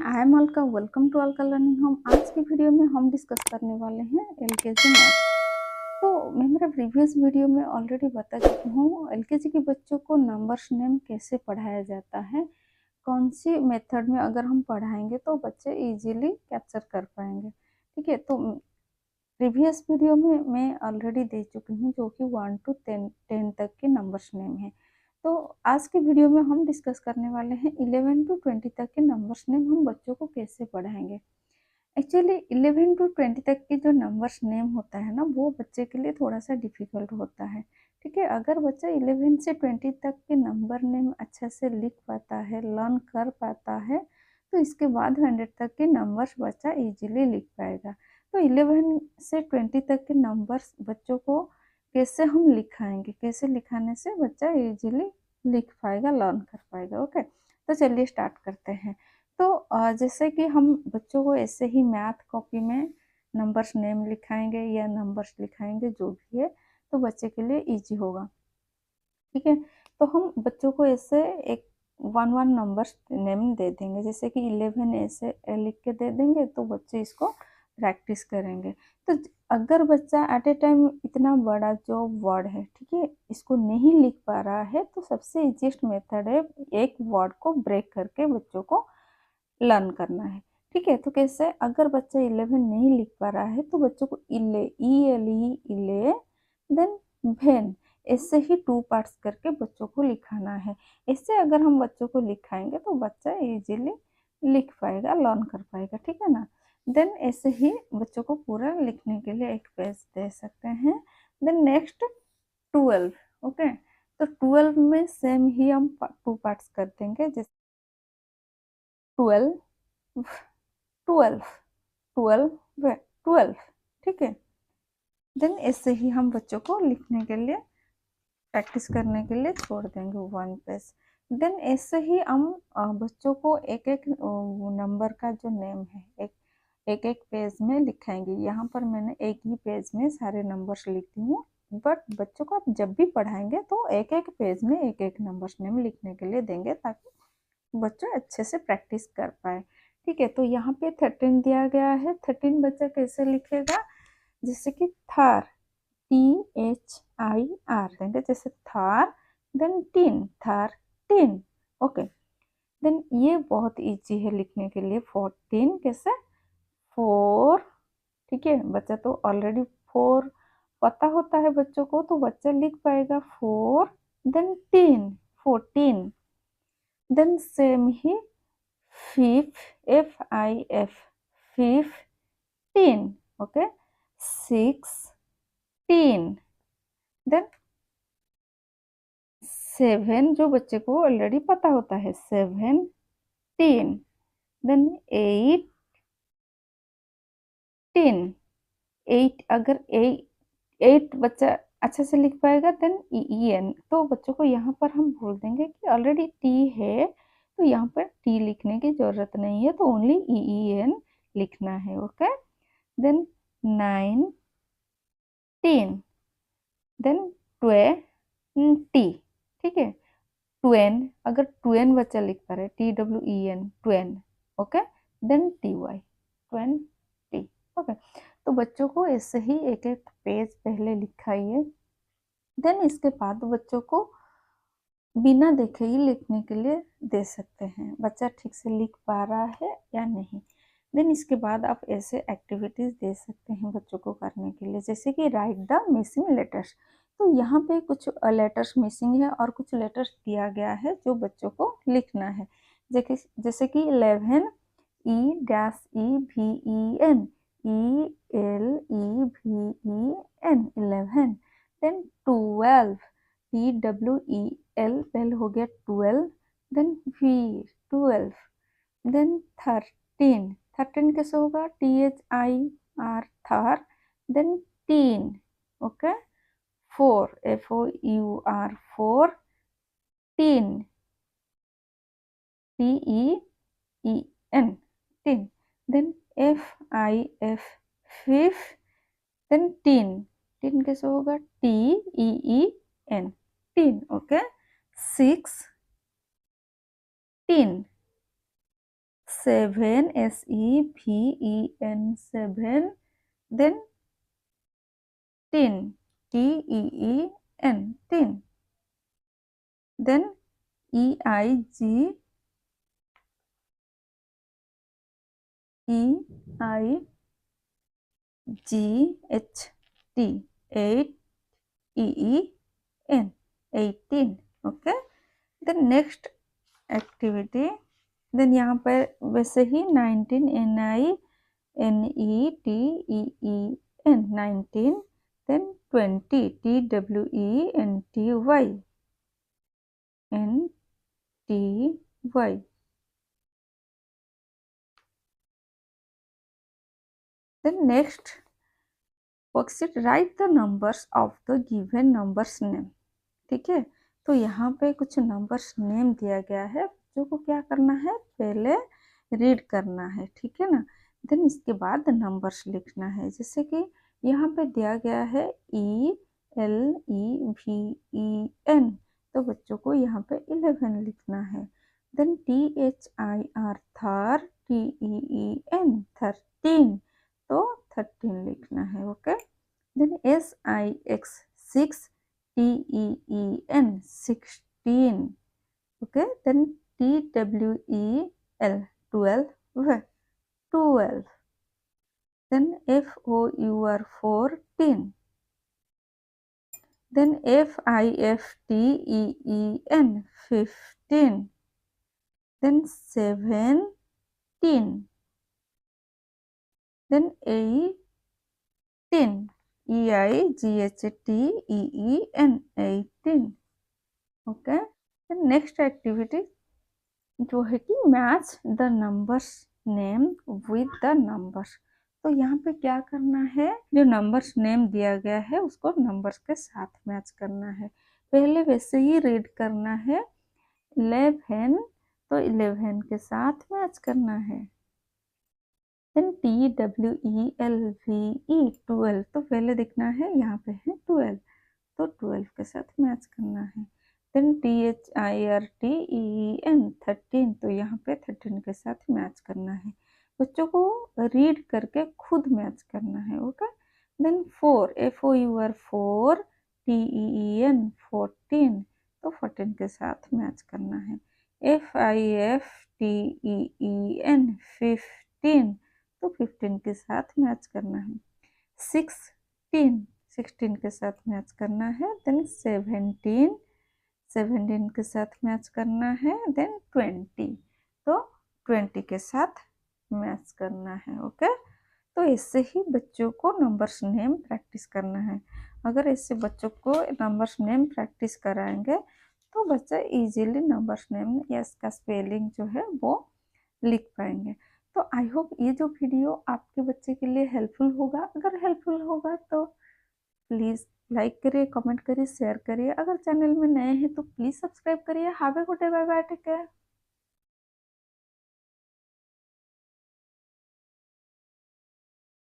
I am Alka. Welcome to Alka learning home. आज की video में हम डिस्कस करने वाले हैं एलकेजी मैथ। तो मैं मेरा प्रीवियस वीडियो में ऑलरेडी बता चुकी हूँ एलकेजी के बच्चों को नंबर्स नेम कैसे पढ़ाया जाता है, कौन सी मेथड में अगर हम पढ़ाएंगे तो बच्चे इजीली कैप्चर कर पाएंगे। ठीक है, तो प्रीवियस वीडियो में मैं ऑलरेडी दे चुकी हूँ जो कि 1 to 10 तक के नंबर्स नेम है। तो आज के वीडियो में हम डिस्कस करने वाले हैं 11 to 20 तक के नंबर्स नेम हम बच्चों को कैसे पढ़ाएंगे। एक्चुअली 11 to 20 तक के जो नंबर्स नेम होता है ना, वो बच्चे के लिए थोड़ा सा डिफिकल्ट होता है। ठीक है, अगर बच्चा 11 से 20 तक के नंबर नेम अच्छे से लिख पाता है, लर्न कर पाता है, तो इसके बाद 100 तक के नंबर्स बच्चा इजीली लिख पाएगा। तो 11 से 20 तक के नंबर्स बच्चों को कैसे हम लिखाएंगे, कैसे लिखाने से बच्चा इजीली लिख पाएगा, लर्न कर पाएगा। ओके, तो चलिए स्टार्ट करते हैं। तो जैसे कि हम बच्चों को ऐसे ही मैथ कॉपी में नंबर्स नेम लिखाएंगे या नंबर्स लिखाएंगे जो भी है, तो बच्चे के लिए इजी होगा। ठीक है, तो हम बच्चों को ऐसे एक 1 नंबर्स नेम दे देंगे, जैसे कि 11 ऐसे लिख के दे देंगे तो बच्चे इसको प्रैक्टिस करेंगे। तो अगर बच्चा एट ए टाइम इतना बड़ा जो वर्ड है, ठीक है, इसको नहीं लिख पा रहा है, तो सबसे इजीएस्ट मेथड है एक वर्ड को ब्रेक करके बच्चों को लर्न करना है। ठीक है, तो कैसे, अगर बच्चा 11 नहीं लिख पा रहा है तो बच्चों को इले देन भेन ऐसे ही 2 पार्ट्स करके बच्चों को लिखाना है। इससे अगर हम बच्चों को लिखाएंगे तो बच्चा इजीली लिख पाएगा, लर्न कर पाएगा। ठीक है ना। देन ऐसे ही बच्चों को पूरा लिखने के लिए एक पेज दे सकते हैं। Then next 12। ओके, तो 12 में सेम ही हम 2 पार्ट्स कर देंगे, जैसे 12 12 12 12। ठीक है, देन ऐसे ही हम बच्चों को लिखने के लिए, प्रैक्टिस करने के लिए छोड़ देंगे 1 पेज। देन ऐसे ही हम बच्चों को एक एक नंबर का जो नेम है एक एक पेज में लिखाएंगे। यहाँ पर मैंने एक ही पेज में सारे नंबर्स लिखती हूँ, बट बच्चों को आप जब भी पढ़ाएंगे तो एक एक पेज में एक एक नंबर्स नेम लिखने के लिए देंगे, ताकि बच्चा अच्छे से प्रैक्टिस कर पाए। ठीक है, तो यहाँ पे 13 दिया गया है। 13 बच्चा कैसे लिखेगा, जैसे कि थार, THIR देंगे, जैसे थार, then teen, thirteen. Okay, then ये बहुत इजी है लिखने के लिए। 14 कैसे, 4। ठीक है, बच्चा तो ऑलरेडी 4 पता होता है बच्चों को, तो बच्चा लिख पाएगा 4। Then teen, 14। देन सेम ही FIF, FIF, 15। ओके, 16। देन 7 जो बच्चे को ऑलरेडी पता होता है, 17। देन 18। 8 अगर 8 बच्चा अच्छे से लिख पाएगा, देन EN। तो बच्चों को यहाँ पर हम बोल देंगे कि ऑलरेडी T है, तो यहाँ पर T लिखने की जरूरत नहीं है, तो ओनली EN लिखना है। Okay, then 19। देन 20। ठीक है, 20 अगर 20 बच्चा लिख पा रहे, TWEN 20। Okay, then TY 20। Okay, तो बच्चों को ऐसे ही एक एक पेज पहले लिखाइए। देन इसके बाद बच्चों को बिना देखे ही लिखने के लिए दे सकते हैं, बच्चा ठीक से लिख पा रहा है या नहीं। देन इसके बाद आप ऐसे एक्टिविटीज दे सकते हैं बच्चों को करने के लिए, जैसे कि राइट द मिसिंग लेटर्स। तो यहाँ पे कुछ लेटर्स मिसिंग है और कुछ लेटर्स दिया गया है जो बच्चों को लिखना है, जैसे कि 11, EVEN, ELEVEN 11। देन 12, TWEL, पहले हो गया 12। Then V 12। देन 13 कैसे होगा, THIR थार। Then teen. Okay, 4 FOUR 4। Teen, TEEN teen. Then FIF 5। Then teen कैसे होगा, TEEN teen. Okay, 16। 7, SEVEN, 7, then teen, TEEN, teen, then EIGHT, 8, EEN, 18. Okay, then next activity, then यहाँ पर वैसे ही 19, NINETEEN, 19, then 20, TWENTY, NTY. Then next worksheet, write the numbers of the given numbers name. ठीक है, तो यहाँ पे कुछ numbers name दिया गया है, बच्चों को क्या करना है, पहले रीड करना है, ठीक है ना। देन इसके बाद नंबर्स लिखना है, जैसे कि यहाँ पे दिया गया है ELEVEN, तो बच्चों को यहाँ पे 11 लिखना है। देन THIR, थर, TEEN, 13, तो 13 लिखना है। Okay, then SIX, 6, TEEN, 16. Okay, then TWEL, 12, 12. Then FOUR, 14. Then FIFTEEN, 15. Then 17. Then 18. EIGHTEEN, 18. Okay, next activity जो है कि match the numbers name with the numbers. तो यहाँ पे क्या करना है, जो नंबर्स नेम दिया गया है उसको नंबर्स के साथ मैच करना है। पहले वैसे ही रीड करना है 11, तो 11 के साथ मैच करना है। देन TWELVE, 12, तो पहले दिखना है यहाँ पे है 12, तो 12 के साथ मैच करना है। देन THIRTEEN, 13, तो यहाँ पे 13 के साथ मैच करना है। बच्चों को रीड करके खुद मैच करना है। ओके, देन 4, FOUR, 4, TEEN, 14, तो 14 के साथ मैच करना है। FIFTEEN, 15, तो 15 के साथ मैच करना है। 16 के साथ मैच करना है। देन 17 के साथ मैच करना है। देन 20, तो 20 के साथ मैच करना है। ओके, तो इससे ही बच्चों को नंबर्स नेम प्रैक्टिस करना है। अगर इससे बच्चों को नंबर्स नेम प्रैक्टिस कराएंगे तो बच्चा इजीली नंबर्स नेम या इसका स्पेलिंग जो है वो लिख पाएंगे। तो आई होप ये जो वीडियो आपके बच्चे के लिए हेल्पफुल होगा। अगर हेल्पफुल होगा तो प्लीज़ लाइक करिए, कमेंट करिए, शेयर करिए। अगर चैनल में नए हैं तो प्लीज़ सब्सक्राइब करिए। Have a good day, bye bye, take care.